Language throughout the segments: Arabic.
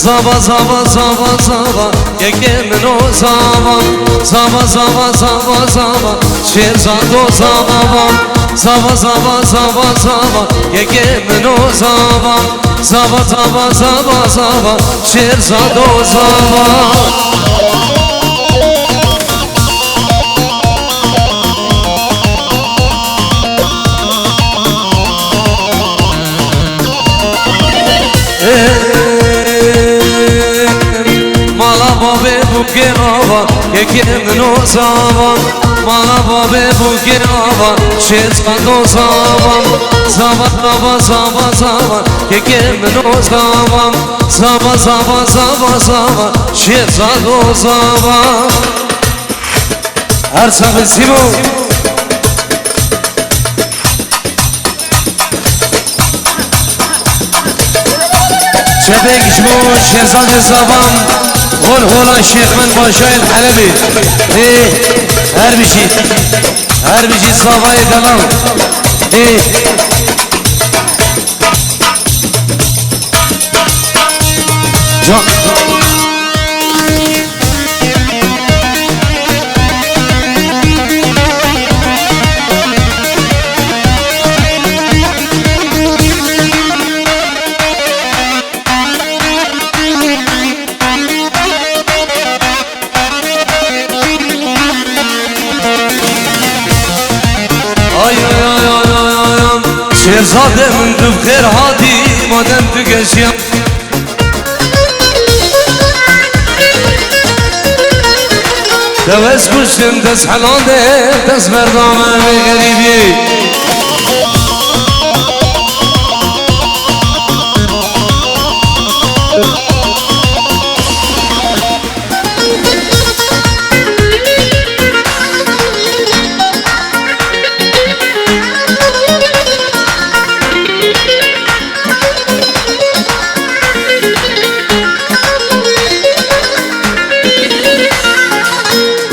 زابا زابا زابا زابا یکی منو زابا زابا زابا زابا زابا شیرزاد و زابا زابا زابا زابا زابا یکی منو زابا زابا زابا زابا زابا شیرزاد و زابا یکی منو زابا مالا بابه بوکی آبا شیرزاد و زابا زابا زابا زابا زابا یکی منو زابا زابا زابا زابا زابا شیرزاد و زابا هر صاحب سیمو شبه گشمو شیرزاد زابا هون هولا شیخ من باشای الحلبی هر بشید صافای دلال جان شیرزاده من تو بخیر هاتی مادم تو گشیم دوست کشتم دست حلاله دست بردامه غریبی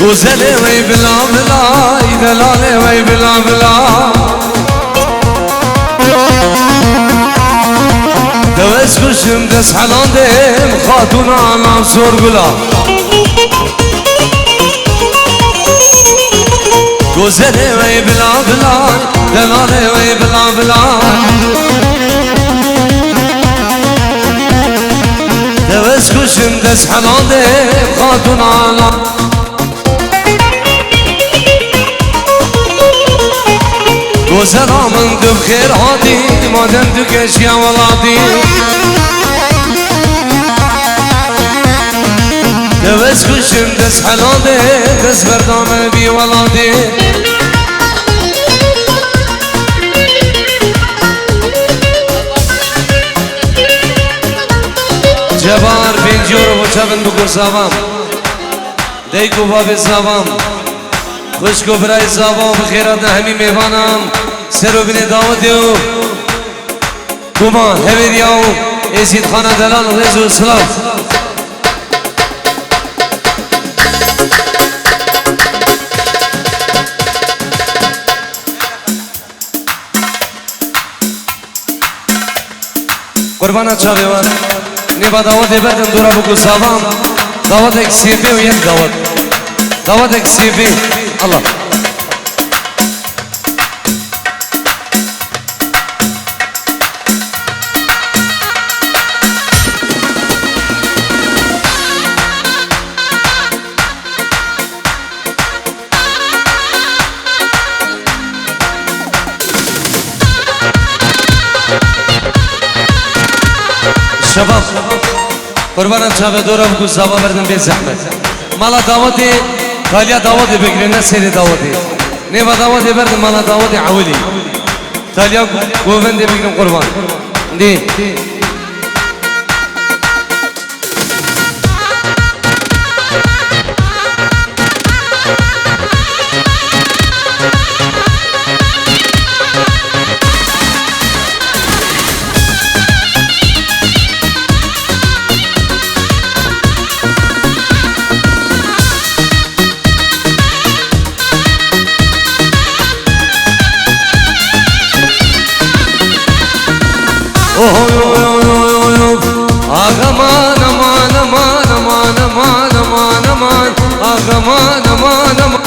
گوزله وی بلا بلا دلاله وی بلا بلا دوست کشم دست حلاندم خاتون آنام سرگلا گوزله وی بلا بلا دلاله وی بلا بلا دوست کشم دست حلاندم خاتون آنام گوزلا من دو بخیر هاتی مادم دو کشیم ولادی دوست کشم دست حلاله دست بردامه بی ولادی جبار پینجور و چبن بگو زوام دیگو باب زوام خوشکو برای زاوا بخیرات همی میوانم سرو بین داودیو کوما همیدیاو ایزید خانه دلال غیز و سلام قربانت شاوی من نیبا داود بردم دورا بگو زاوام داود ایک سیفی و یک داود ایک سیفی الله شباب قربانم شبه دورا بگو زوا بردم به زحمت مالا داوتی تالیا داوتی بگیرین نه سری داوتی نیما داوتی بردم مالا داوتی عولی تالیا گوونده بگیرم قربان دی oh, oh, oh, oh. aman aman aman.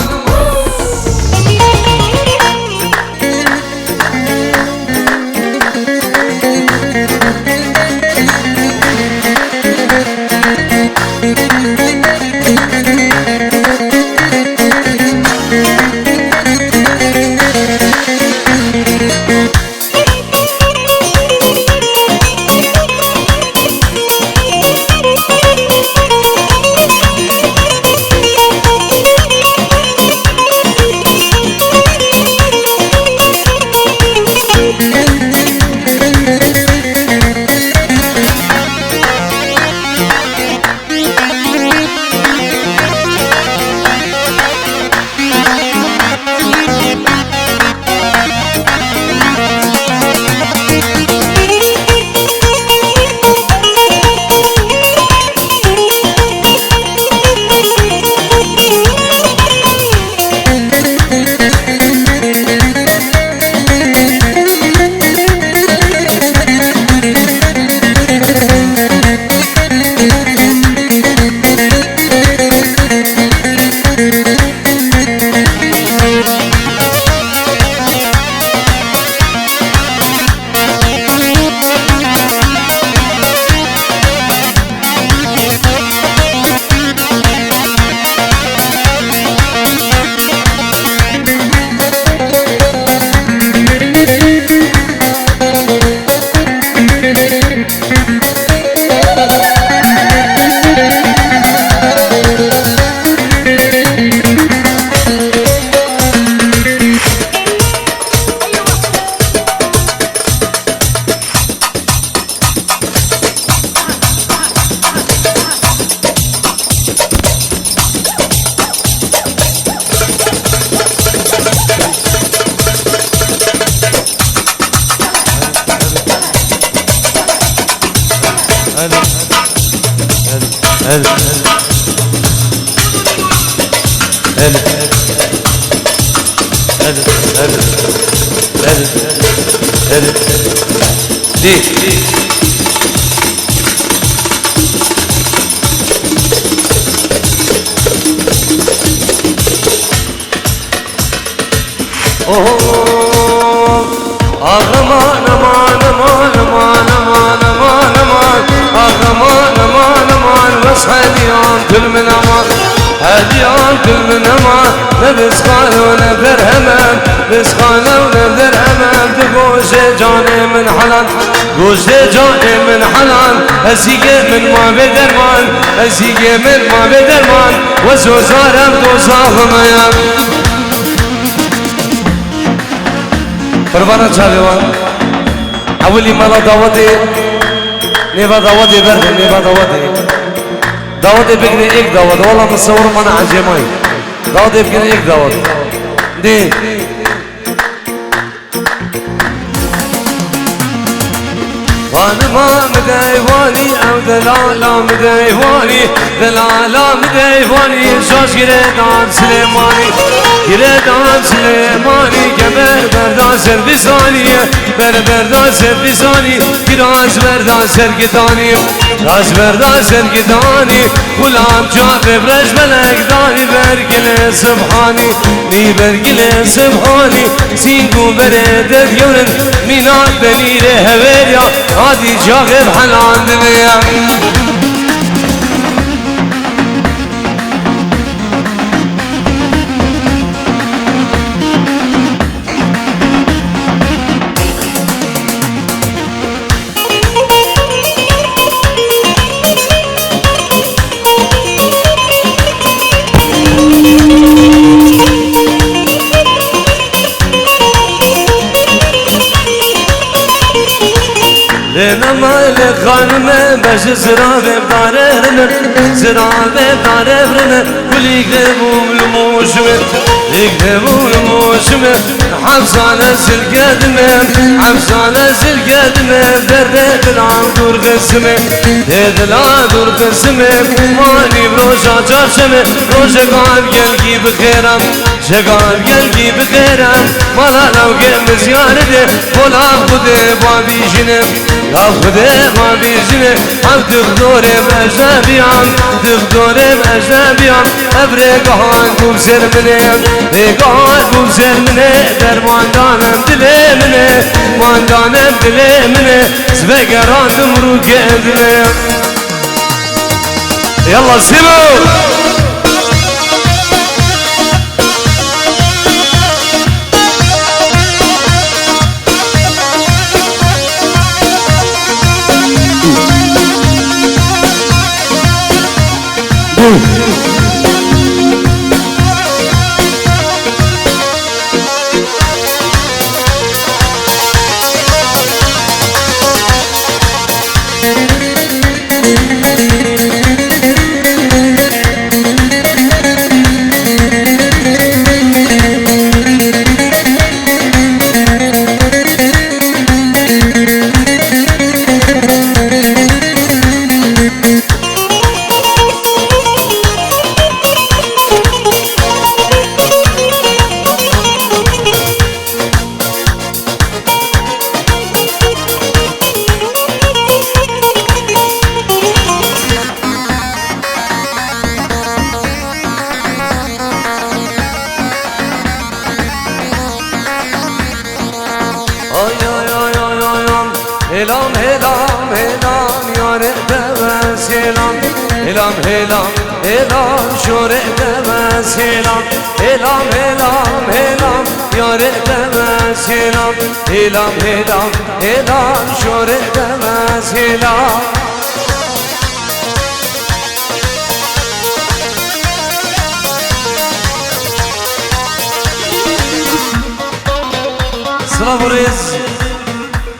Aman aman aman aman aman aman aman aman aman aman بس هديان كل من امان هديان كل من امان نبس خانه ونبدر همام بس خانه ونبدر همام تقوش جاني من حلال قوش جاني من حلال اسيقه من ما بدرمان اسيقه من ما بدرمان وزوزارم دوزاهم ايام परवाना चालेवा अवली मला दावते नेवा दावते बरं नेवा दावते बिकने एक दावत वाला मसवर मना आजेमाई दावते बिकने एक दावत दे وانا مدايواني او دلالا مدايواني دلالا مدايواني شاش يردان سليماني يردان سليماني كبر بردان سربساني بردان سربساني راز بردان سرقداني راز بردان سرقداني ولام جاب برج بلقداني برقل سبحاني ني برقل سبحاني سينكو برد ديورن مينات بنيره هويريا هادي جاغب حلان دنيا خانم بش زرابه داره زرابه داره کلی گمول موشم یک گمول موشم حفظانه سلقدمم حفظانه سلقدمم درد دلان دور قسمم دلان دور قسمم ماني بروشا چارشمم روشا قاب گلگی بخیرم شقاب گلگی بخیرم مالا لو قم زیارده بولا خده بابی جنم یا خده بابی جنم هم دخدورم اجنبیام دخدورم اجنبیام ابرقان بوم سرمنم رقان بوم سرمنه درمان دانم دل منه مان دانم دل منه سبقراندم رو قدمه يلا سيبوا هلام هلام هلام یاره دمز هلام هلام هلام هلام شوره دمز هلام هلام هلام هلام یاره دمز هلام هلام هلام هلام شوره دمز هلام سلام ورز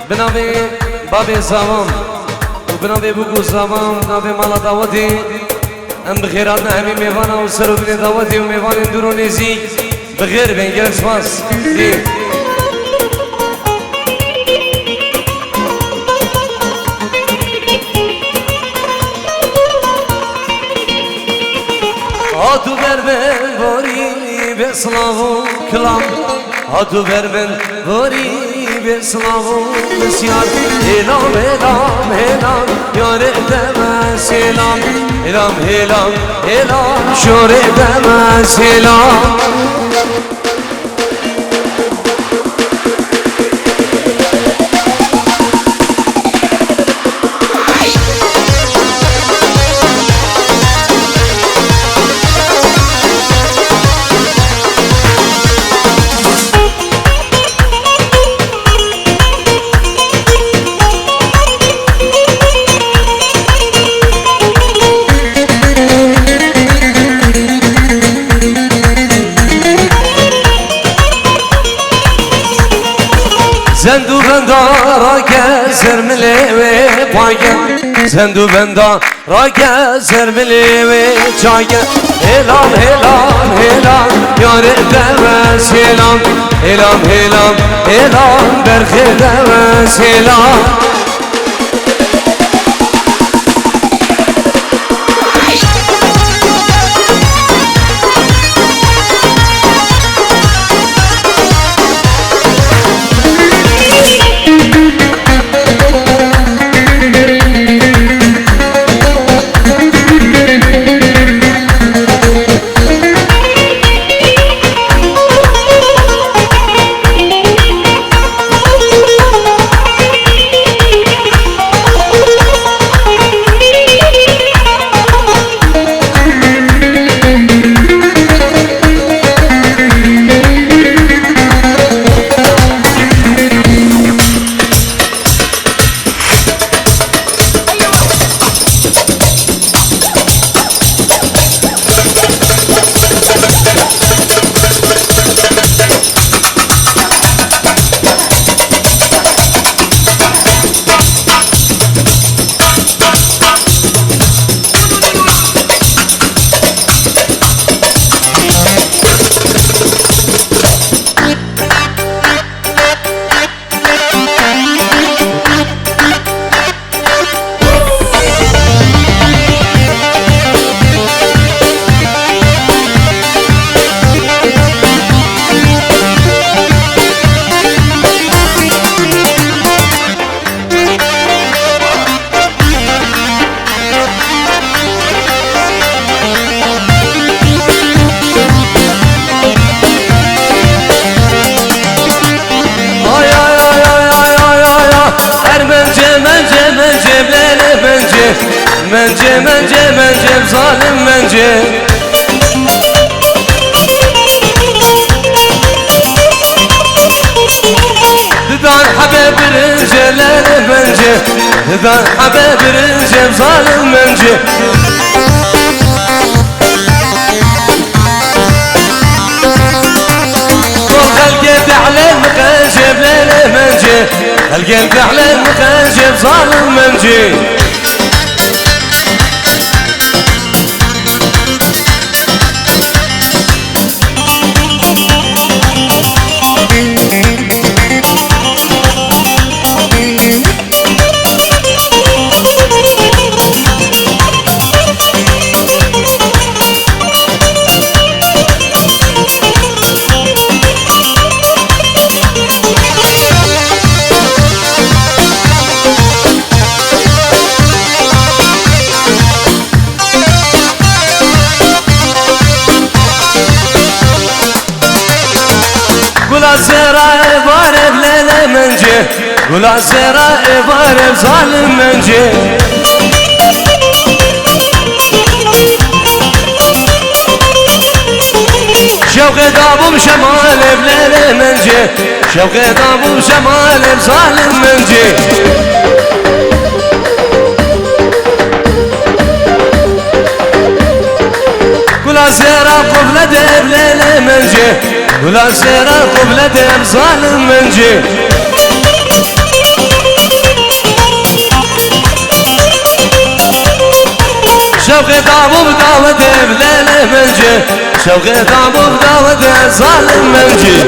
بنابه باب زمان و بنابه بگو زمان بنابه مالا داوتی ام بخیراتنا همین میوانا و سرو بین داوتی و میوان دور و نزیک بخیر بین گرک سپاس هاتو بربن باری به سلاو و کلام هاتو بربن باری به سلاو و بسیار هلام هلام هلام یاره دمز هلام هلام هلام هلام شوره دمز هلام زندو بندا را گزر ملیوه پاگن زندو بندا را گزر ملیوه چاگن هلام هلام هلام یاره دمز هلام هلام هلام هلام برخی دمز هلام منجي منجي منجي بظالم منجي ددان حبيب رجلال منجي ددان حبيب رجل بظالم منجي القلب على المخنجب ليلة منجي القلب على المخنجب ظالم منجي زرا بارب ليلة منجي ولا زرا بارب ظالم منجي شوقي دابو بشمال بليلة منجي شوقي دابو بشمال بظالم منجي ولا زرا قبلة بليلة منجي ولا سيرة قبلة بظالم منجي شوقي طابو بداوة بليلة منجي شوقي طابو بداوة ظالم منجي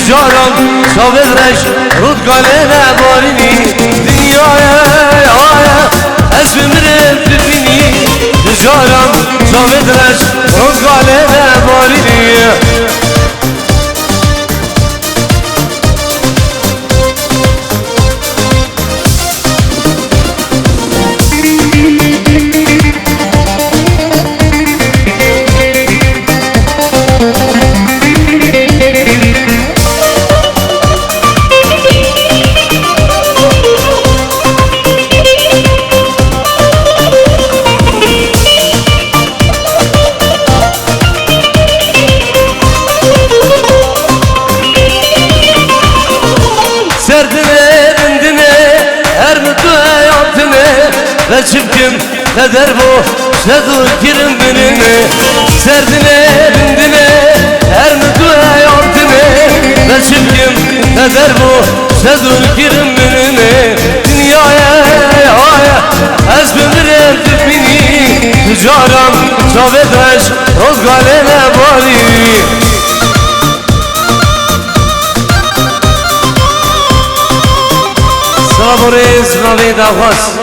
جارم شاوز رش رود قالنا بارینی دنیای آیا از بمرم ببینی جارم شاوز رش رود قالنا بارینی Çipkim kader bu şedur kirim benimle serdine bindine her müdüğe yortine ve çipkim kader bu şedur kirim benimle dünyaya aya ez bimirim tüpini tücaram çavedaş rozgalene bari Sabores navida vas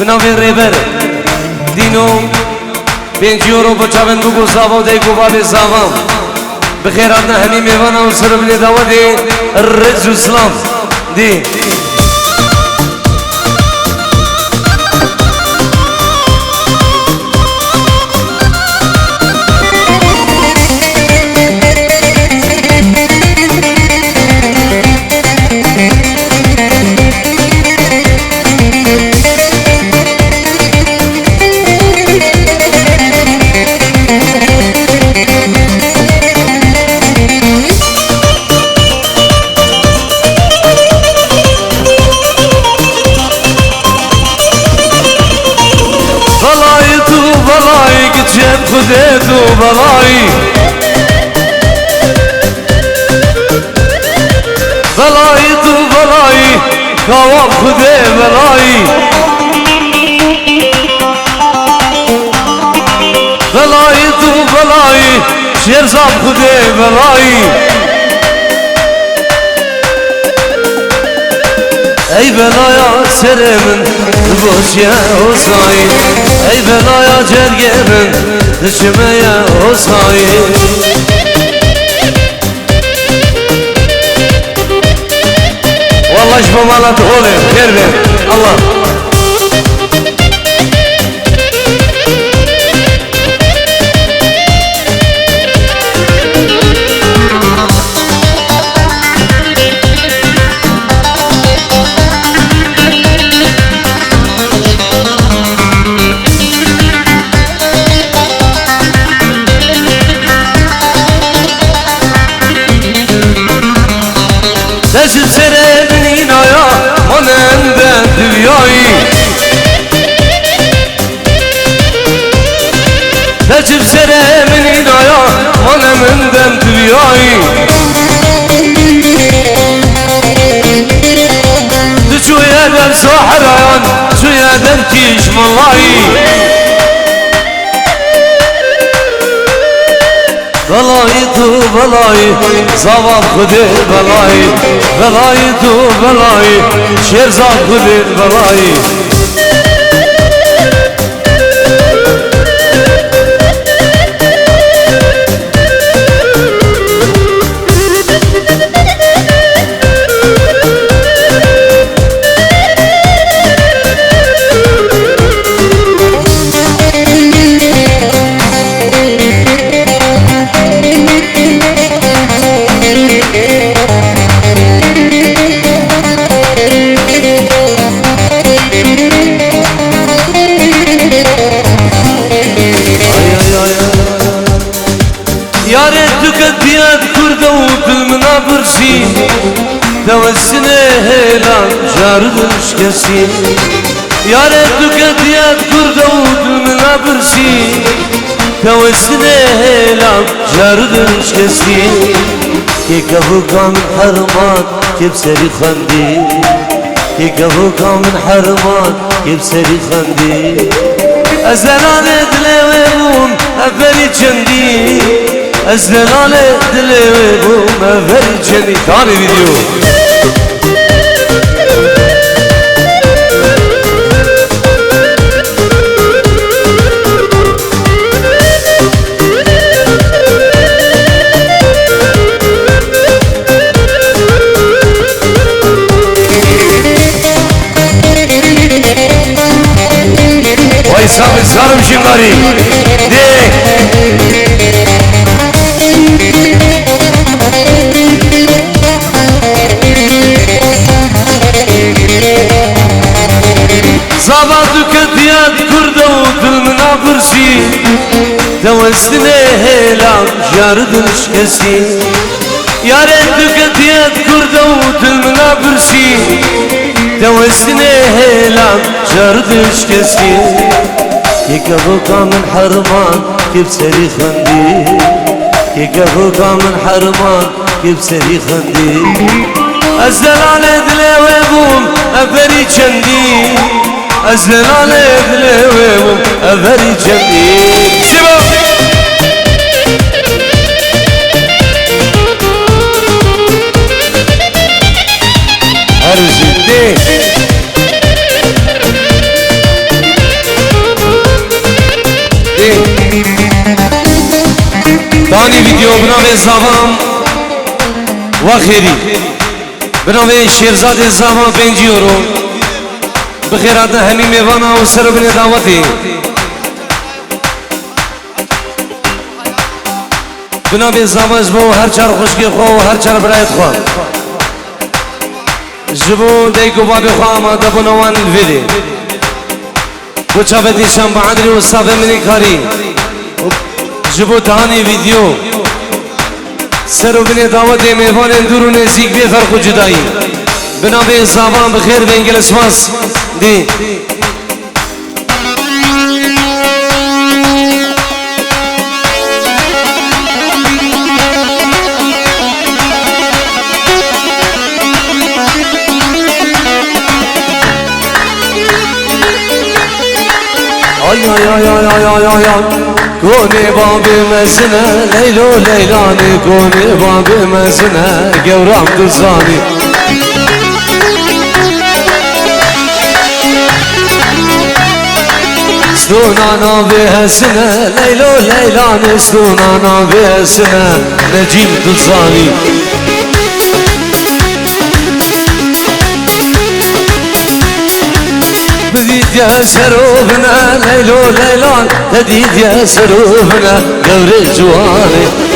بناوی ریبر دینو 5 یورو بچاون بگو زاوا دی گووا به زاوا بخیرات نه همی میوانا و سرم نداوا دی رز و سلام دی خده تو بلایی بلایی تو بلایی کواب خده بلایی بلایی تو بلایی شیرزاد خودی بلایی ای بلایا سر من بوشیه حسایی ای بلایا جرگه من دشمه حسایی والله شبه مالات غولي خير بين الله تجد سرابني نايا منن ده دنياي تجد سرابني نايا منن ده دنياي تجو يا در سحران شو يا در كيش ملاي بلای تو بلای زواب خودی بلای بلای تو بلای شیرزاد خودی بلای ياري تكديات كردة وبالمنا برسي توسنه هيلان جاردش كسي ياري تكديات كردة وبالمنا برسي توسنه هيلان جاردش كسي كيكفوكا من حرمان كبسري خندي كيكفوكا من حرمان كبسري خندي أزلاني دلويبون أفري جندي أزلاني دلويبون أفري جندي ثاني فيديو ويسام الزارم شماري دي زابادك ديات كردة ودلمنا برسي توسنه هيلام جاردش كسي يا ريتك ديات كردة ودلمنا برسي توسنه هيلام جاردش كسي كيكفوكا من حرمان كيف سري خندي كيكفوكا من حرمان كيف سري خندي الزلالة دلويبوم أفري جندي الزلالة دلويبوم أفري جندي سيبو هرزي دي داني فيديو بناوي زوام وخيري بناوي شيرزاد زوام 5 يورو بخيرات همي ميوانا وسر بن دعوتي بناوي زوام جبو هر چار خوشگي خو هر چار برايت خو جبو ديكو بابي خو ما دبنوان الفيدي وچاوتي شام بعدري وصافي مني كاري جبو تاني فيديو سرو بني دعوت ميوان اندور و نزيك بي فرق و جدائي بنابي زابان بخير بانجل اسماس دي ay ay ay ay ay ay ay كوني بابي مزنة ليلو ليلاني كوني بابي مزنة قورام دزاني سلونانا بها سنة ليلو ليلاني سلونانا بها سنة نجيب دزاني بديت يا سروبنا ليلو ليلان بديت يا سروبنا قوري جواني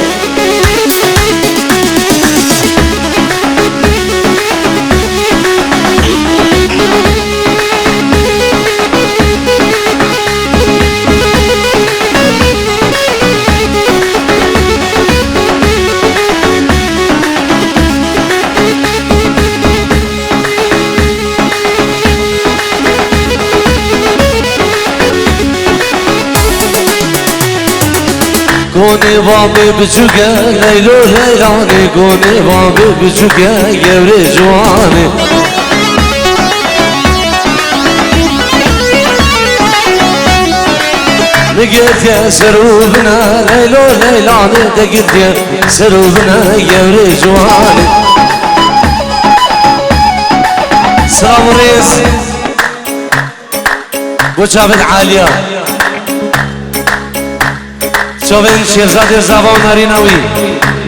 كوني بابي بچوكا ليلو ليلاني كوني بابي بچوكا قوري جواني لقيت يا سروبنا ليلو ليلاني لقيت يا سروبنا قوري جواني سلام ريس بوشابت عالية شوفين شيرزاد زاوان ناريناوي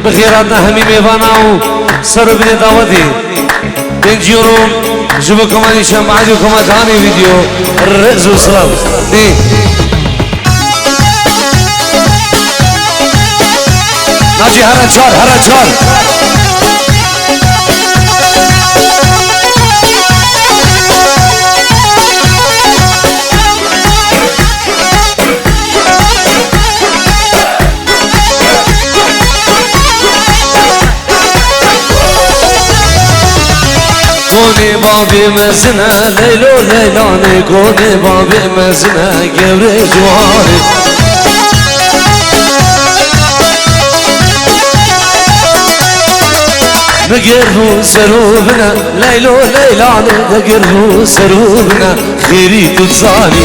بخيراتنا همي ميوانا و سر بني دعوتي بنجيورم جبو كماني شمعادي وكماتاني فيديو رزو سلام دي ناجي هرا چار كوني بابي مزنة ليلو ليلاني كوني بابي مزنة قوري جواني بقربو سروبنا ليلو ليلاني بقربو سروبنا خيري تتصاني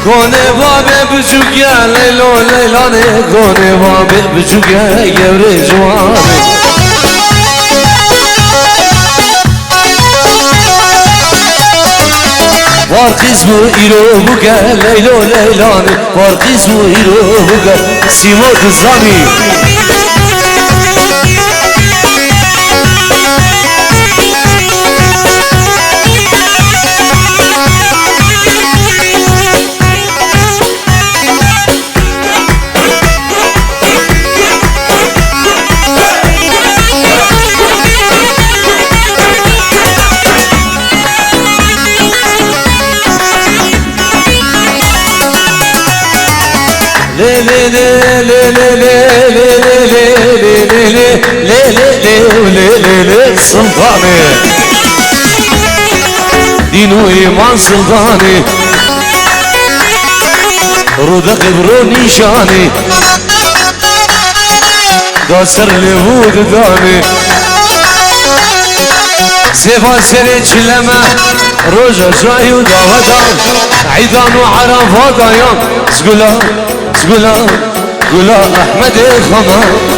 كوني بابي بچوكيا ليلو ليلاني كوني بابي بچوكيا قوري جواني وارقيز بو إيرو بوكا ليلو ليلاني وارقيز بو إيرو بوكا سيمو دزاني سلطاني دينو إيمان سلطاني رودق برو نيشاني داسر لبود داني سيفا سري چلمه روجا جاي وداودان عيدان وعرفات ايام سقولا سقولا قولا احمد خمان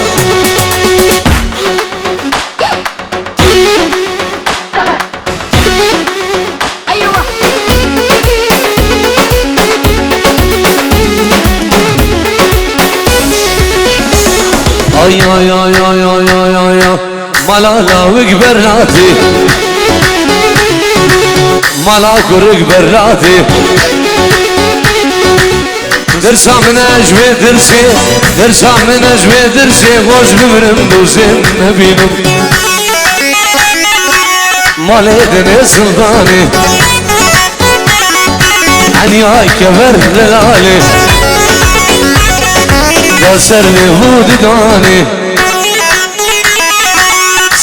ay ay ay ay ay ay ay malala وكبرناتي مالا كرك براتي درسا من اجوي درسي درسا من اجوي درسي خوش بمرم دوزين نبينم مالي دني سلطاني عني هاي كبر للالي داسر لي هود داني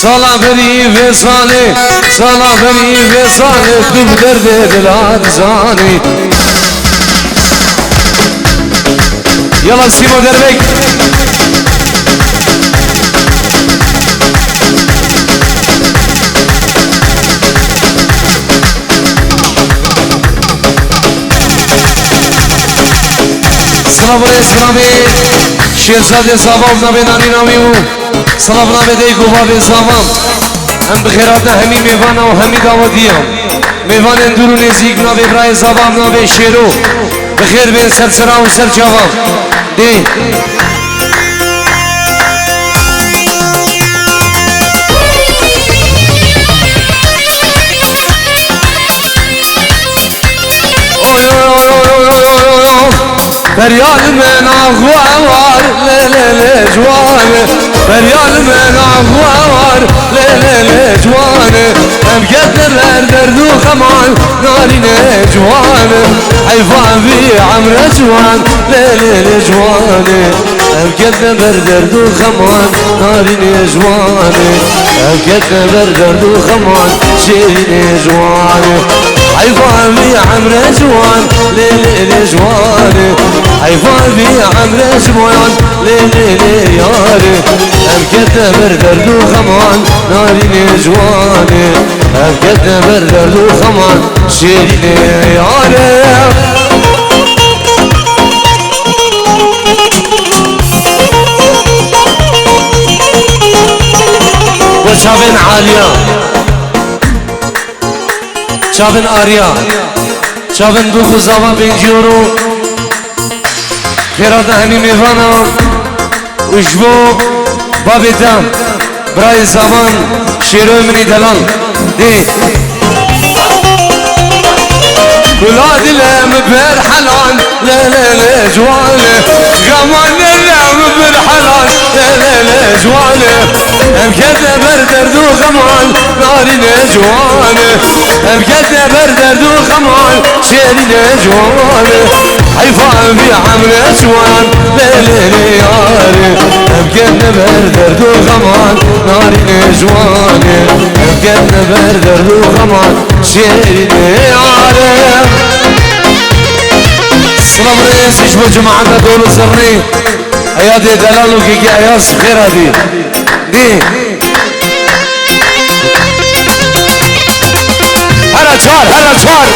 سالا بني وصالي سالا بني وصالي دب درد دلان زاني يلا سيمو دربك سلام اسلامی شیرزاد زبان نبی نانی نامیو سلام نبی دی گوبا به زبان هم بخیرات همی میوان و همی دعوتیم میوان اندرو نزیک نبی برای زبان نبی شیرو بخیر بین سرسرا و سرچاوام دی فريال من أغوار ليلة جوانه فريال من أغوار ليلة جوانه أبقت الدرد وخمان ناري جوانه حيفان في عمر جوان ليلة جوانه أبقت الدرد وخمان ناري جوانه أبقت الدرد وخمان شيرين جوانه حيفان في عمر جوان ليلة جوانه حيفان في عمر جوان ليلة ياري أبقت بردرد وخمان ناري جوانه أبقت بردرد وخمان شيرين ياري وشافن عالية شافن آريا شافن دو خزاوة بنجيورو خيرات هني ميفانا وشبو بابي دام براي زمان شيرو مني دلال دي ولاد اللام برحلان لا لا لا جوانه غمان اللام برحلان لا لا لا جوانه أبكت بردرد وخمان ناري جوانه أبكت بردرد وخمان شيري جوانه حيفان في عمر جوان ليلي ياري أبكت بردرد وخمان ناري جوانه أبكت بردرد وخمان شيري ياري سلام رئيس يشبه جماعتنا دول الزرني ايادي دلالو كيكي اياس خيرا دي هلا تشار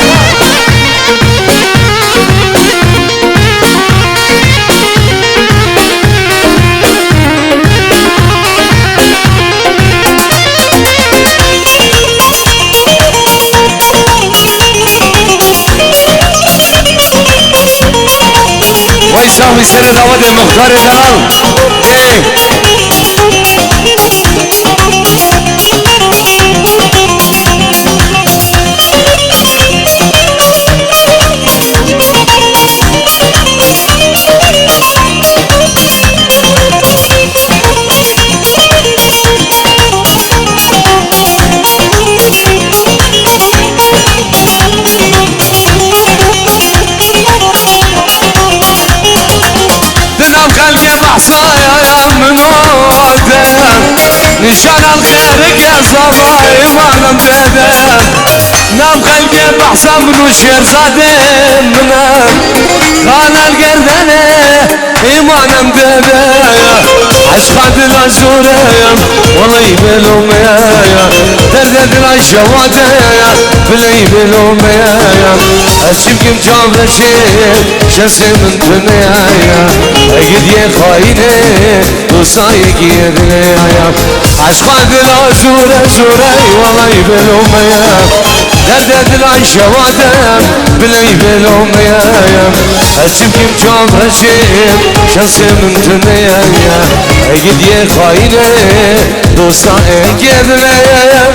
ويساوي سنة داود المختار دلال نشان الخير يا صباي ما نمتدم نام قلبي بحسن منو شير زادم منام خان القردنة إيمان مدبايا عشقات الأزوريم والله يبلوم يايا دردد الشواتيا بلي يبلوم يايا أشبكم جاب رشيد شسي من دنيايا أجد يا خايني وصايق يدنيايا عشقات الأزوري والله يبلوم يايا دردد الشواتيم بلي يبلوم يايا أشبكم جاب رشيد شسي من دنيايا أجد يا خايني وصايق يدنيايا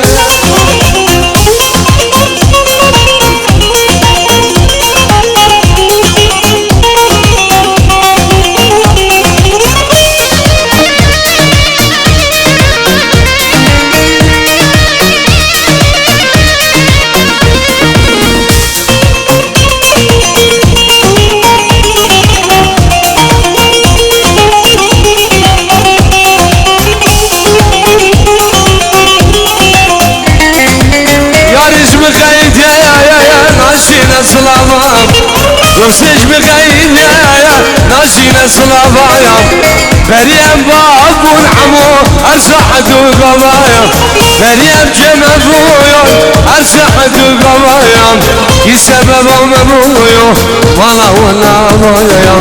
وسج بغير يا ناشينا صلابايا بريم باب ونعمو ارسحت وقضايا بريم جمع بويا ارسحت وقضايا سببم بويو وانا ولا بايا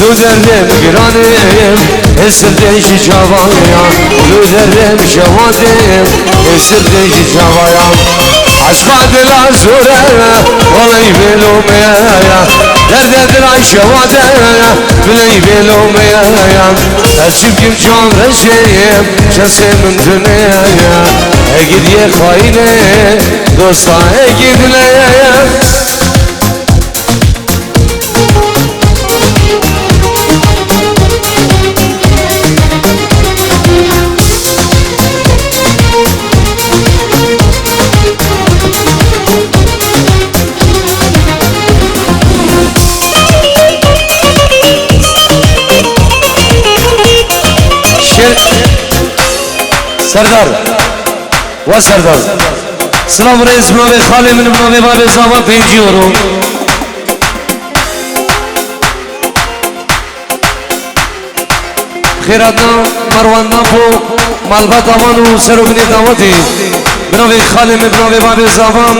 لو درم گرانم اسردش جوایا لو درم شوادم اسردش جوایا عشق دل زوره ولی بلو میایا درد دل شواده ولی بلو میایا عجب کم جان رشیم جسم من دنیا اگه یه خاینه دوستا اگه دلیم سردار و سردار سلام رئیس منابع خالی من منابع باب زاوان 5 یورو خیراتنا مروان نامپو مالبات آوانو سر و بنی دعوتی منابع خالی من منابع باب زاوان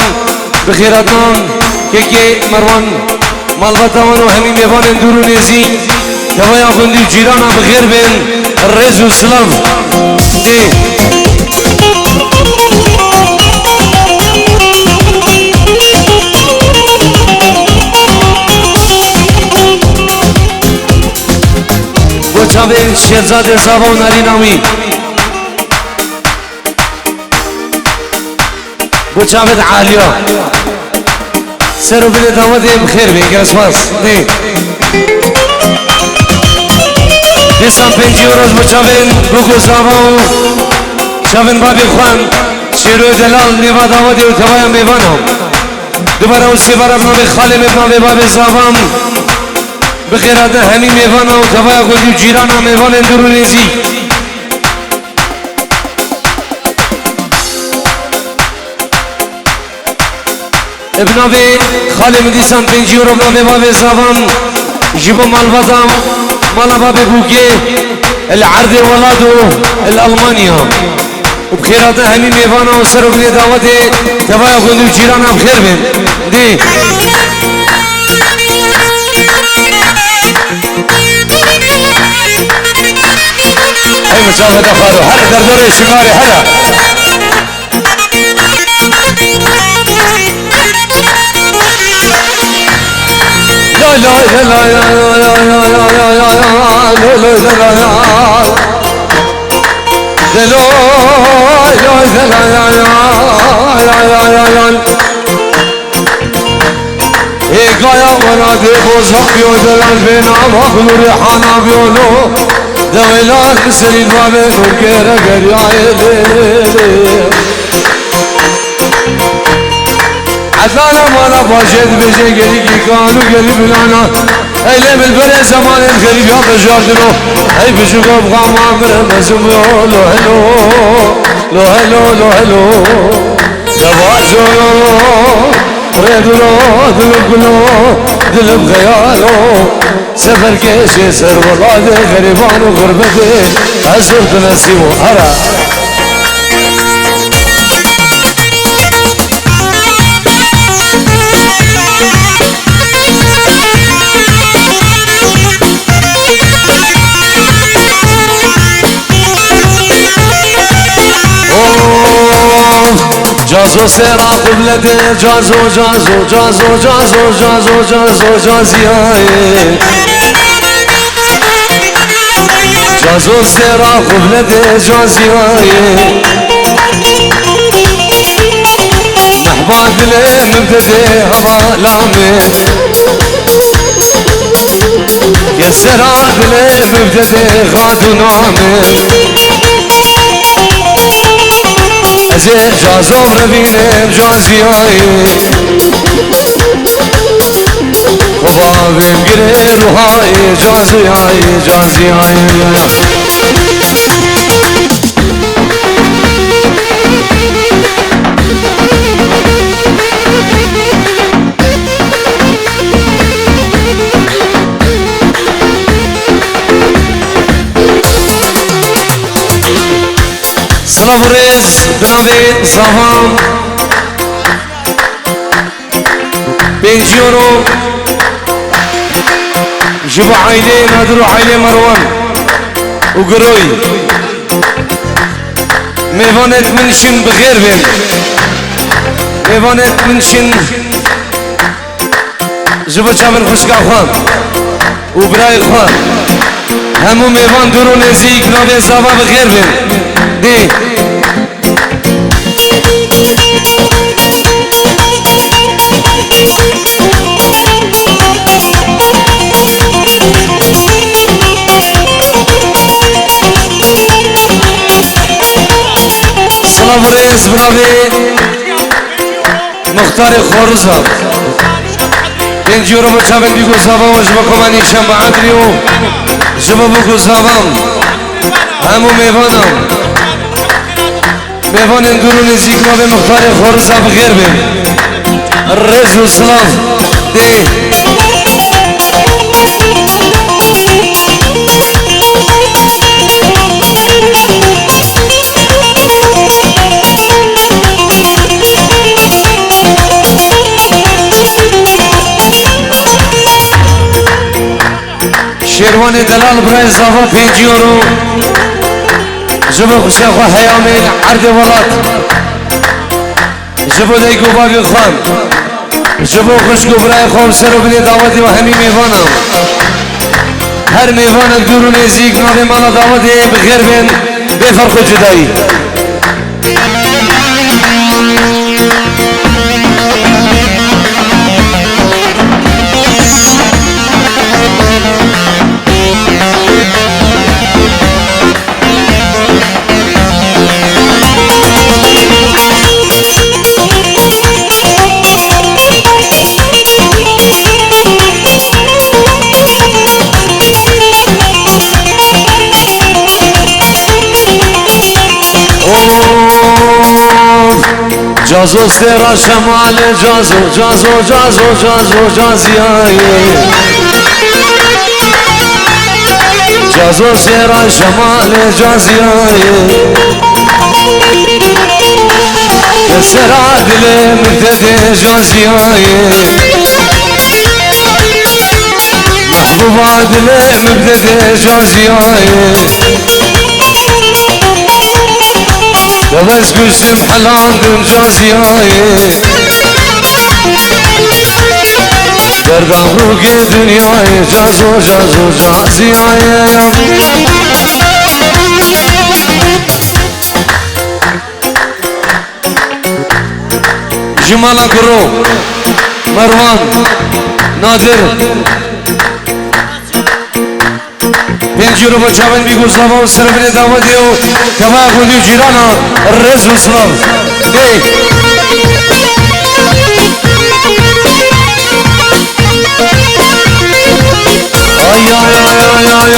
بخیراتنا که مروان مالبات آوانو همین میوان اندورو نیزی دوایا گندی جیرانا بخیر بین رئیس و سلام دی بچه شهزاده زاوا و ناریناوی بچه عالیا سر و بلی دعوت بخیر بین گرسپاس دی دیستان 5 یوروز بچه بگو زاوا و شاون بابی خوان شیروی دلال نیوا دعوتی و توایا میوانم دوباره اسی بار منابع خالی منابع باب زاوام بخیرات همین میوان و توایا گلی و جیران میوان اندرو نیزی ابنابه خالی مدیسان 5 یورو منابع باب زاوام جیبو مالبادام مالا باب بوگه العرض ولادو الالمانيا وبخيرات همين ميفانا وسروا بني دعوتي تفايا قندو جيرانا بخير بين دي هاي مسافة دخارو هلا دردوري شماري هلا لا لا لا لا لا گایا ورا دے بوزا بیو دلال بینا مخلو ریحانا بیولو دویلال بسرین بابے نوکر گریائے دے عدلانا مالا باشد بجے گری کی کانو گری بلانا ایلے بالبرے زمان الغریب یا بجار دلو ای بجو گب غام عمر مزم لو هلو لو هلو لو هلو زواجو ردلو دلو دلو غیالو سفر کشی سر ولاد غریبان و غربت ازرد نسیم و هرا جازو سرا قبلته جازو جازو جازو جازو جازو جازو جازیای جازو سرا قبلته جازیای محباد له مبتدئ هوا لامه يا سرا له مبتدئ غادو نامه ازه جازم ربینم جازیایی خوابم گره روحای جازیایی جازیایی سلام رئیس جناب زمان بينجورو جبو عائلة نادر وعائلة مروان وقروي ميوانت منشن بغير بين ميوانت منشن جبو چامن خوشگاه خان وبراي خان همو ميوان دورو نزيك نابي زابا بغير بين دي بريز برافي مختار خورزا بنجورو بچاون بيگو زبان و جبا کمانی شنبه عدلیو جبا بگو زبان همو میوانم میوان اندورو نزیک ما به مختار خورزا بغیر بیم رز و سلام دی شیروان دلال برای زاوا 5 یورو جبو خوشا خو حیامین عرض ولات جبو دیگو باقی خان جبو خوشگو برای خواب سر و بلی دعوتی و همی میوانم هر میوانم دورو نزیک ناده مالا دعوتی بخیر بین بفرق و جدایی جازو سرا شمال جازو جازو جازو جازو جازیای جازو سرا شمال جازیای سرا دل مدد جازیای محبوبا دل مدد جازیای بس گوشم حلان دون جازیای دردم روی دنیای جازو جازو جازیای جمالا کرو مروان نادر بنجورو بچاون بیگو زبا و سربن دعوتی و کما گوندیو جیرانا رز و سلام دی آی آی آی آی آی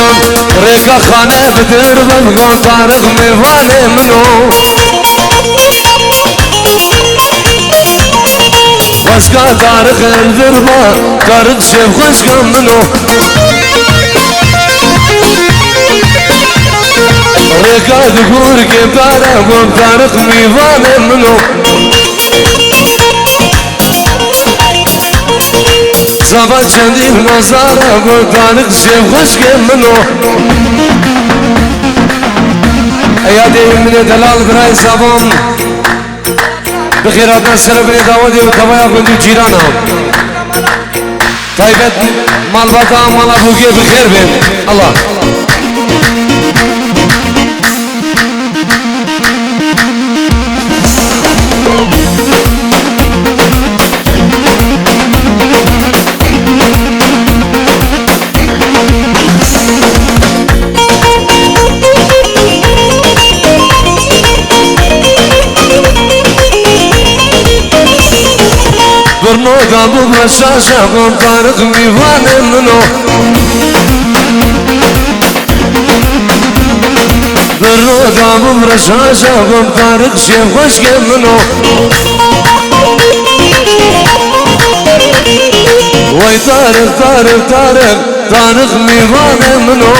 ریکا خانه بدر بمگان تارق میوانه منو واسکا تارق الدربا تارق شیف خوشکا منو ركاد غور کے بارا وہ تارق میوانے منو زبا چندی نظارہ وہ تارق سے خوش کے منو ایادی من دلال برای زبان بخیراتنا سربنی دعوتی و تبایا کندی جیرانا طیبت مال باتا مالا بوگی بخیر بین اللہ برنو دابو برشاشا قم تارق میوانه منو برنو دابو برشاشا قم تارق شیف خوشک منو وای تارق تارق تارق تارق میوانه منو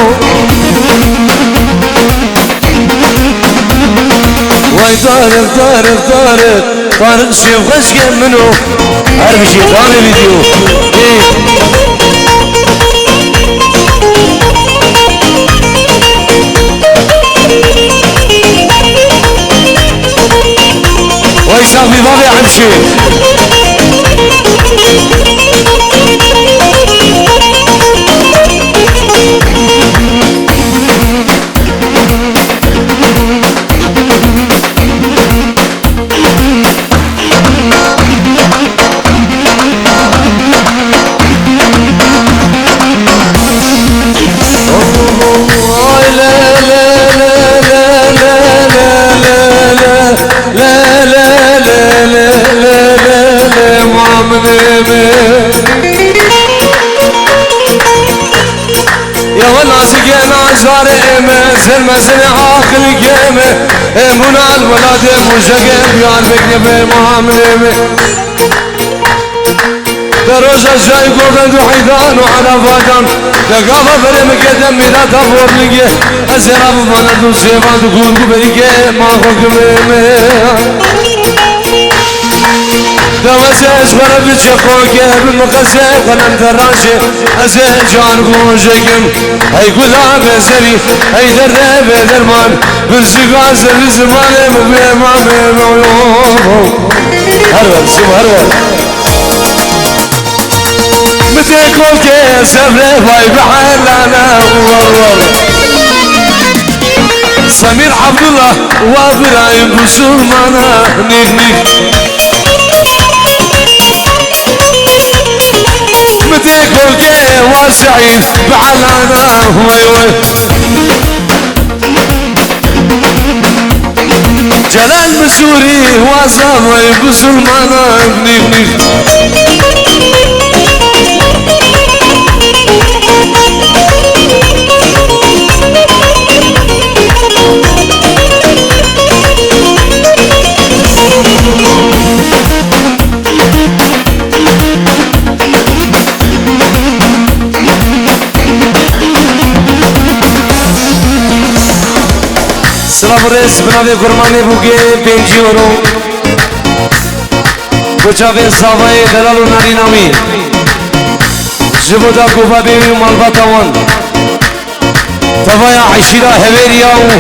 وای تارق تارق تارق طارق شيف غشك منو عرف شيطان فيديو ويشاف ببابي عمشي المسن عاقل قيمه منا الولاد مشقم يان بكني في معامله دروج الجاي قوبند وحيدان وعلى فادان لقافة فرم قدم ميلا تفور لقيه أزراب فند وسيفان تقول قبلقيه ما خوك بيمه دوسه اسبر بچخوکه بمقصه قلم تراشه از جان گوشگم ای گلاب زری ای درد به درمان برزگاه زر زمانه مبیمان بمولو هر وقت شو هر وقت متكل که سفره وای بحر لنا سمير عبد الله وابراهيم بسلمانا نيك نيك متكل كي وسعيد بعلانا وي وي جلال مسوري وزاوي بسلمانا نيك نيك سلامورس بنابه قرمانه بوگه 5 یورو بچاوه ساوای دلالو ناری نامی جبودا کوبا بیوی مالباتاوان توایا عشیرا هویریا و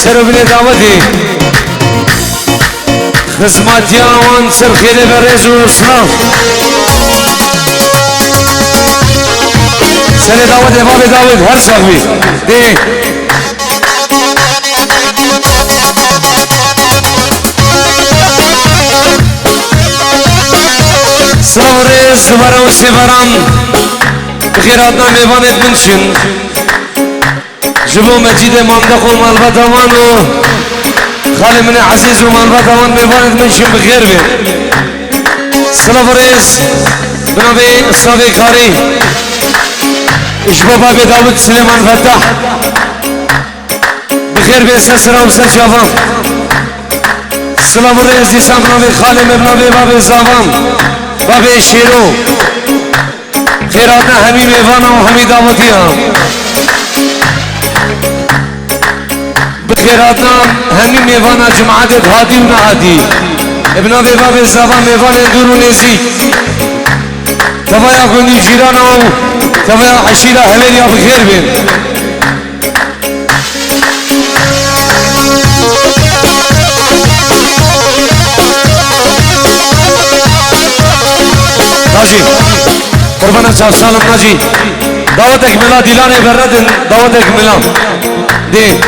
سربنه دعوتی خدماتیاوان سر خیره برز و اسلام سر دعوت باب دعوت هر صاحبی دی سلامورس دوباره و سفران بخیراتنا میوانت منشن جبو مجید مامدق و مالباتاوان و خالی من عزیز و مالباتاوان میوانت منشن بخیر بید سلامورس بنابه صافی کاری اشبو باب داود سلیمان فتح بخیر بید سسرام سرشافان سلامورس دیسان بنابه خالی بنابه باب زاوان بابه شیرو خیراتنا همی میوانا و همی دعوتی ها بخیراتنا همی میوانا جماعت هادی و نهادی ابنا به باب زبان میوان دور و نیزی توایا کنی جیرانا و توایا عشیرا همیریا بخیر بین ناجی قربان صاحب سلام ناجی دعوت اکملا دیلان بردن دعوت اکملا دی